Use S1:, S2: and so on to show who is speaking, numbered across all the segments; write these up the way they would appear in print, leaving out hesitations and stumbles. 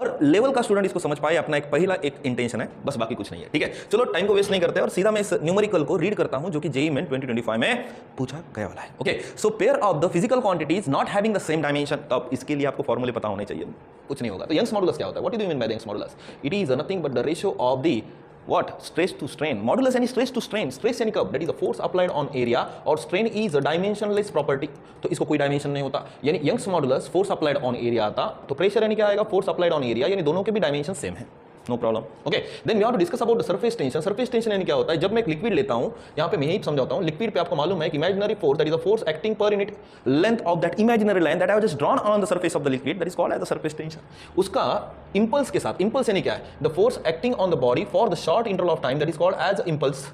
S1: और लेवल का स्टूडेंट इसको समझ पाए, अपना एक पहला एक इंटेंशन है, बस बाकी कुछ नहीं है। ठीक है, चलो टाइम को वेस्ट नहीं करते और सीधा मैं इस न्यूमेरिकल को रीड करता हूं जो कि जेईई मेन 2025 में पूछा गया वाला है। Okay, so pair of the physical quantities not having the same dimension. तो अब इसके लिए आपको फॉर्मूले पता होने चाहिए, कुछ नहीं होगा। तो यंग्स मॉडुलस क्या होता है? What do you mean by the Young's modulus? It is nothing but the ratio of the what stress to strain modulus यानी stress to strain, stress यानी कब, that is the force applied on area और strain is a dimensionless property। तो इसको कोई dimension नहीं होता, यानी Young's modulus force applied on area आता, तो प्रेशर यानी क्या आएगा, फोर्स अप्लाइड ऑन एरिया, यानी दोनों के भी डायमेंशन सेम है, no problem. Okay, then we have to discuss about the surface tension. Surface tension यानी क्या होता है? जब मैं एक लिक्विड लेता हूं, यहां पे मैं यही समझाता हूं, लिक्विड पे आपको मालूम है कि imaginary force, that is the force acting per unit length of that imaginary line that I have just drawn on the surface of the liquid, that is called as the surface tension. उसका impulse के साथ, impulse यानी क्या है, the force acting on the body for the short interval of time, that is called as impulse.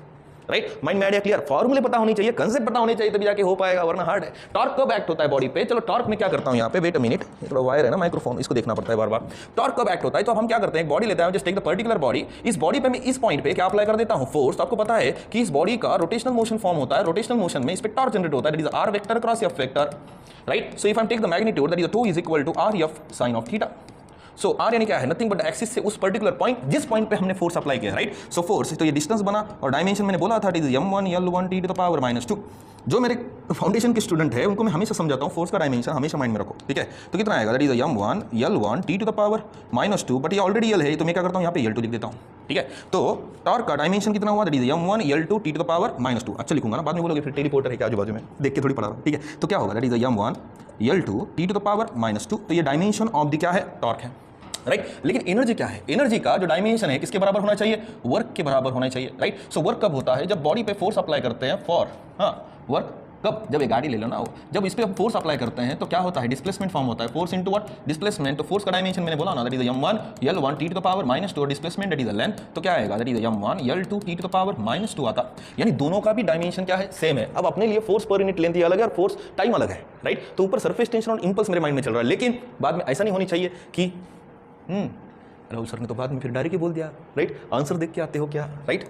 S1: Right, mind में idea clear? फॉर्मूले पता होनी चाहिए, कंसेप्ट पता होने चाहिए, तभी जाके हो पाएगा, वरना हार्ड है। टॉर्क कब एक्ट होता है बॉडी पे? चलो टॉर्क में क्या करता हूं, यहाँ पे वेट अ मिनट, थोड़ा वायर है ना माइक्रोफोन, इसको देखना पड़ता है बार बार। टॉर्क कब एक्ट होता है? तो हम क्या करते हैं, बॉडी लेते हैं, just take the particular body, इस बॉडी पे मैं इस पॉइंट पे क्या अप्लाई कर देता हूं, फोर्स। तो आपको पता है कि इस बॉडी का रोटेशनल मोशन फॉर्म होता है, रोटेशनल मोशन में इस पे टॉर्क जनरेट होता है, that is r vector cross F vector. Right, so if I take the magnitude, that is 2 is equal to r F sine of theta. So r यानी क्या है, नथिंग बट एक्सिस से उस particular point, जिस point पे हमने force apply किया, right. So force, तो ये डिस्टेंस बना और डायमेंशन मैंने बोला था, it is m1 l1 t to the power -2। जो मेरे फाउंडेशन के स्टूडेंट है उनको मैं हमेशा समझाता हूँ, फोर्स का डायमेंशन हमेशा माइंड में रखो, ठीक है। तो कितना आएगा, that is m1 l1 t to the power -2, but ये ऑलरेडी l है, तो मैं क्या करता हूँ, यहाँ पे l2 लिख देता हूँ, ठीक है। तो टॉर्क का डायमेंशन कितना हुआ, that is m1 l2 t to the power -2। अच्छा लिखूंगा ना, बाद में बोलोगे फिर टेलीपोर्टर है क्या आजू बाजू में, देख के थोड़ी पढ़ा रहा, ठीक है। तो क्या होगा, that is m1 l2 t to the power -2। तो ये डायमेंशन ऑफ द क्या है, टॉर्क है, राइट। लेकिन एनर्जी क्या है, एनर्जी का जो डायमेंशन है किसके बराबर होना चाहिए, वर्क के बराबर होना चाहिए, राइट। सो वर्क कब होता है, जब बॉडी पे फोर्स अप्लाई करते हैं फॉर, वर्क कब, जब ये गाड़ी ले लो ना, जब इस पे हम फोर्स अप्लाई करते हैं तो क्या होता है, डिस्प्लेसमेंट फॉर्म होता है, फोर्स इनटू व्हाट, डिस्प्लेसमेंट। तो फोर्स का डायमेंशन मैंने बोला ना, that is m1 l1 t to the power -2 और displacement that is the length, तो क्या आएगा, that is m1 l2 t to the power -2 आता, यानी दोनों का भी डायमेंशन क्या है, सेम है। अब अपने लिए फोर्स पर यूनिट लेंथ अलग है और फोर्स टाइम अलग है, राइट। तो ऊपर सरफेस टेंशन और इंपल्स मेरे माइंड में चल रहा है, लेकिन बाद में ऐसा नहीं होनी चाहिए कि राहुल सर ने तो बाद में फिर डायरेक्ट ही बोल दिया, राइट, आंसर देख के आते हो क्या, राइट।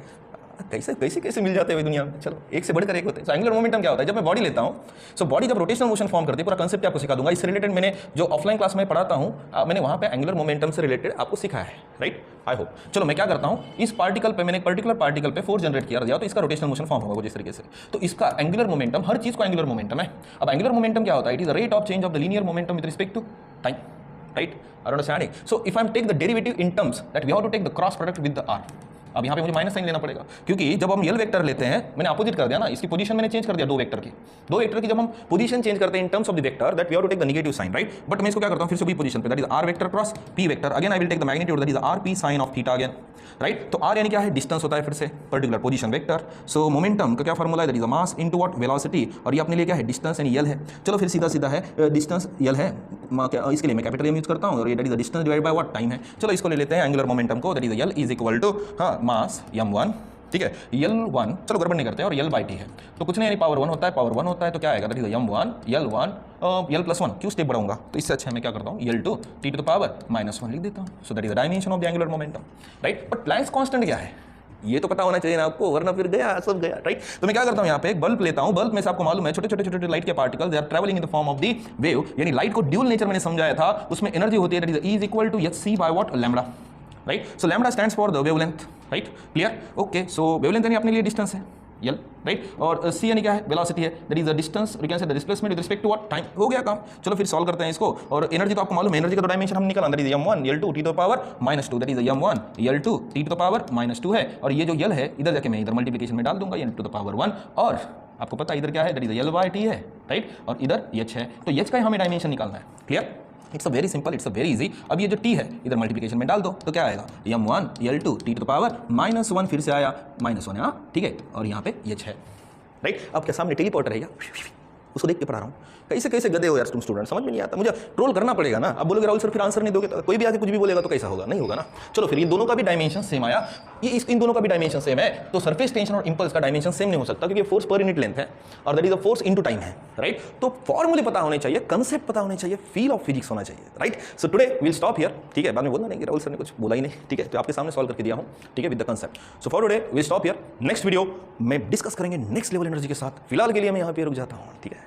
S1: कैसे कैसे कैसे मिल जाते हैं दुनिया में, चलो एक से बढ़कर एक होते हैं। एंगुलर मोमेंटम क्या होता है, जब मैं बॉडी लेता हूँ, सो बॉडी जब रोटेशनल मोशन फॉर्म करती है, पूरा कंसेप्ट आपको सिखा दूंगा। इससे रिलेटेड मैंने जो ऑफलाइन क्लास में पढ़ाता हूँ, मैंने वहाँ पे एंगुलर मोमेंटम से रिलेटेड आपको सिखाया है, राइट, आई होप। चलो मैं क्या करता हूँ, इस पार्टिकल पे मैंने एक पर्टिकुलर पार्टिकल पे फोर्स जनरेट किया दिया, तो इसका रोटेशनल मोशन फॉर्म होगा कुछ इस तरीके से। तो इसका एंगुलर मोमेंटम, हर चीज़ को एंगुलर मोमेंटम है। अब एंगुलर मोमेंटम क्या होता है, it is the rate of change of the linear momentum with respect to time, right? Are you understanding? So if I take the derivative in terms that we have to take the cross product with the r. अब यहाँ पे मुझे minus sign लेना पड़ेगा, क्योंकि जब हम यल vector लेते हैं, मैंने अपोजिट कर दिया ना, इसकी पोजीशन मैंने चेंज कर दिया, दो वेक्टर की जब हम पोजीशन चेंज करते हैं in terms of the vector, that we have to take the negative sign, right. But मैं इसको क्या करता हूँ, फिर से वही पोजीशन पे, that is r vector cross p vector, again I will take the magnitude, that is r p sine of theta again, right. तो आर यानी क्या है, डिस्टेंस होता है, फिर से particular position vector. So momentum का क्या फॉर्मूला है, that is a mass into what, velocity, और ये अपने लिए क्या है, डिस्टेंस यानी यल है। चलो फिर सीधा सीधा है, डिस्टेंस यल है, इसके लिए मैं कैपिटल एम यूज करता हूँ, और ये that is the distance divide by what, time है। चलो इसको ले लेते हैं एंगुलर मोमेंटम को, that is L is equal to mass m1, ठीक है, L1, चलो गड़बड़ नहीं करते, और L/T है, तो कुछ नहीं, यानी पावर 1 होता है, पावर 1 होता है, तो क्या आएगा, that is m1 L1 L+1, क्यों स्टेप बढ़ाऊंगा, तो इससे अच्छा मैं क्या करता हूँ, L2 t to the power -1 लिख देता हूँ। So that is the dimension of the angular momentum, right. But Planck's constant क्या है, ये तो पता होना चाहिए ना आपको, वरना फिर गया सब गया, राइट। तो मैं क्या करता हूँ, यहाँ पे एक बल्ब लेता हूँ, बल्ब में से आपको मालूम है छोटे छोटे लाइट के particles, they are travelling in the form of the wave, यानी लाइट को ड्यूल नेचर मैंने समझाया था, उसमें एनर्जी होती है, that is equal to hc by what, lambda, right. So lambda stands for the wavelength, right, clear, okay. So wavelength यानी अपने लिए डिस्टेंस है यल, राइट, और c यानी क्या है, वेलोसिटी है, that is the distance, you can say the displacement with respect to what, time. हो गया काम, चलो फिर सॉल्व करते हैं इसको। और एनर्जी तो आपको मालूम है, एनर्जी का तो डायमेंशन हम निकाला, that is m1 l2 t to the power -2, that is m1 l2 t to the power -2 है, और ये जो यल है, इधर जाके मैं इधर मल्टीप्लिकेशन में डाल दूंगा, n टू द पावर 1, और आपको पता है इधर क्या है, दैट इज l/t है, राइट, और इधर h है, तो h का हमें डायमेंशन निकालना है, clear. It's a very simple, it's a very easy. अब ये जो t है इधर मल्टीप्लिकेशन में डाल दो, तो क्या आएगा, m1 l2 t to the power -1, फिर से आया -1 है, ठीक है, और यहाँ पे h है, राइट। अब क्या सामने टेलीपोर्टर है क्या, उसको देख के पढ़ा रहा हूँ। कैसे कैसे गधे हो यार तुम स्टूडेंट, समझ में नहीं आता, मुझे ट्रोल करना पड़ेगा ना। अब बोलोगे राहुल सर फिर आंसर नहीं दोगे, तो कोई भी आके कुछ भी बोलेगा तो कैसा होगा, नहीं होगा ना। चलो फिर ये दोनों का भी डायमेंशन सेम आया, ये इन दोनों का भी डायमेंशन सेम है, तो सरफेस टेंशन और इंपल्स का डायमेंशन सेम नहीं हो सकता, क्योंकि फोर्स पर यूनिट लेंथ है और that is a force into time है, राइट। तो फॉर्मूले पता होने चाहिए, कंसेप्ट पता होने चाहिए, फील ऑफ फिजिक्स होना चाहिए, right. So today will stop here, ठीक है, बाद में बोलना नहीं कि राहुल सर ने कुछ बोला ही नहीं, ठीक है, तो आपके सामने सॉल्व करके दिया हूँ, ठीक है, with the concept. So for today will stop here, next video में डिस्कस करेंगे नेक्स्ट लेवल एनर्जी के साथ। फिलहाल के लिए मैं यहाँ पे रुक जाता हूँ, ठीक है।